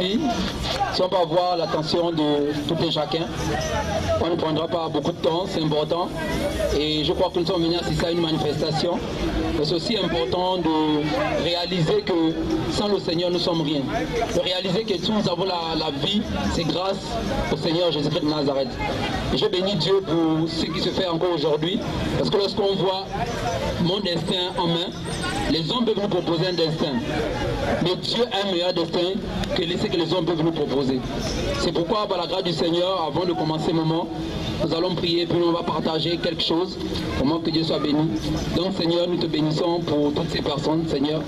ici, si on peut avoir l'attention de tout et chacun, on ne prendra pas beaucoup de temps, c'est important. Et je crois que nous sommes venus assister à une manifestation. Mais c'est aussi important de réaliser que sans le Seigneur, nous ne sommes rien. De réaliser que si nous avons la vie, c'est grâce au Seigneur Jésus-Christ de Nazareth. Et je bénis Dieu pour ce qui se fait encore aujourd'hui. Parce que lorsqu'on voit mon destin en main, les hommes peuvent nous proposer un destin. Mais Dieu a un meilleur destin que ce que les hommes peuvent nous proposer. C'est pourquoi, par la grâce du Seigneur, avant de commencer le moment, nous allons prier, puis on va partager quelque chose, pour que Dieu soit béni. Donc Seigneur, nous te bénissons pour toutes ces personnes, Seigneur.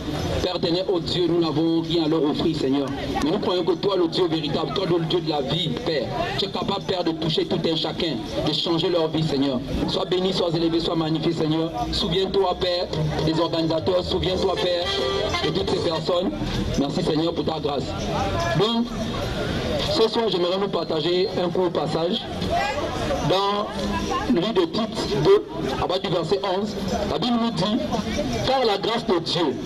Père éternel, oh Dieu, nous n'avons rien à leur offrir, Seigneur. Mais nous croyons que toi, le Dieu véritable, toi, le Dieu de la vie, Père, tu es capable, Père, de toucher tout un chacun, de changer leur vie, Seigneur. Sois béni, sois élevé, sois magnifié, Seigneur. Souviens-toi, Père, des organisateurs, souviens-toi, Père, de toutes ces personnes. Merci, Seigneur, pour ta grâce. Donc, ce soir, j'aimerais nous partager un court passage dans le livre de Tite 2, à partir du verset 11. La Bible nous dit, car la grâce de Dieu,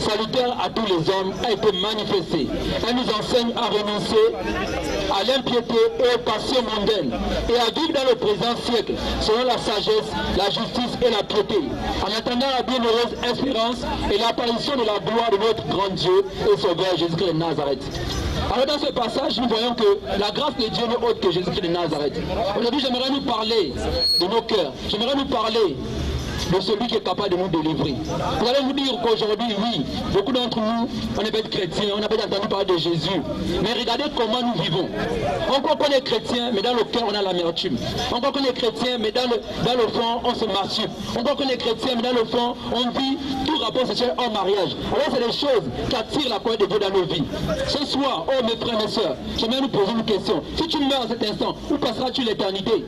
salutaire à tous les hommes, a été manifestée. Elle nous enseigne à renoncer à l'impiété et aux passions mondaines et à vivre dans le présent siècle selon la sagesse, la justice et la piété, en attendant la bienheureuse espérance et l'apparition de la gloire de notre grand Dieu et Sauveur Jésus-Christ de Nazareth. Alors dans ce passage, nous voyons que la grâce de Dieu n'est autre que Jésus-Christ de Nazareth. Aujourd'hui, j'aimerais nous parler de nos cœurs. J'aimerais nous parler de celui qui est capable de nous délivrer. Vous allez vous dire qu'aujourd'hui, oui, beaucoup d'entre nous, on est bête chrétiens, on a peut-être entendu parler de Jésus. Mais regardez comment nous vivons. On croit qu'on est chrétien, mais dans le cœur, on a l'amertume. On croit qu'on est chrétien, mais dans le fond, on se masturbe. On croit qu'on est chrétien, mais dans le fond, on vit tout rapport sexuel en mariage. Alors c'est des choses qui attirent la colère de Dieu dans nos vies. Ce soir, oh mes frères et mes sœurs, j'aimerais nous poser une question. Si tu meurs à cet instant, où passeras-tu l'éternité?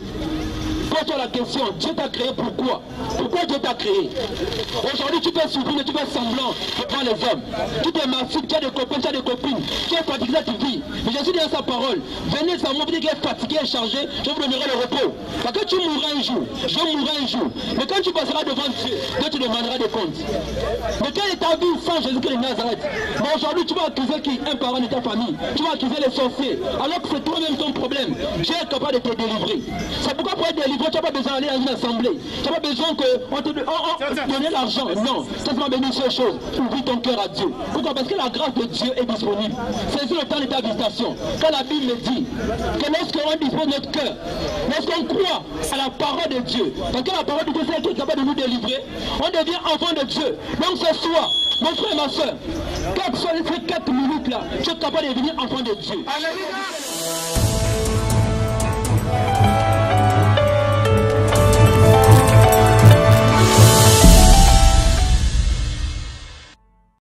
Pose-toi la question, Dieu t'a créé pourquoi? Pourquoi Dieu t'a créé? Aujourd'hui tu peux souffrir, mais tu fais semblant devant les hommes. Tu te masturbes, tu as des copains, tu as des copines, tu es fatigué, tu vis. Mais Jésus dit dans sa parole, venez ça vous dire qu'il est fatigué et chargé, je vous donnerai le repos. Parce que tu mourras un jour, je mourrai un jour. Mais quand tu passeras devant Dieu, Dieu te demandera des comptes. Mais quelle est ta vie sans Jésus-Christ de Nazareth? Mais aujourd'hui tu vas accuser qui? Un parent de ta famille. Tu vas accuser les sorciers. Alors que c'est toi-même ton problème. Dieu est capable de te délivrer. C'est pourquoi pour être délivré, tu n'as pas besoin d'aller dans une assemblée. Tu n'as pas besoin qu'on te donne l'argent. Non, c'est seulement bénir ces choses. Ouvre ton cœur à Dieu. Pourquoi? Parce que la grâce de Dieu est disponible. C'est le temps de ta visitation. Quand la Bible me dit que lorsqu'on dispose notre cœur, lorsqu'on croit à la parole de Dieu, parce que la parole de Dieu c'est elle qui est capable de nous délivrer, on devient enfant de Dieu. Donc ce soir, mon frère et ma soeur, quelles sont ces 4 minutes là, tu es capable de devenir enfant de Dieu. Alléluia.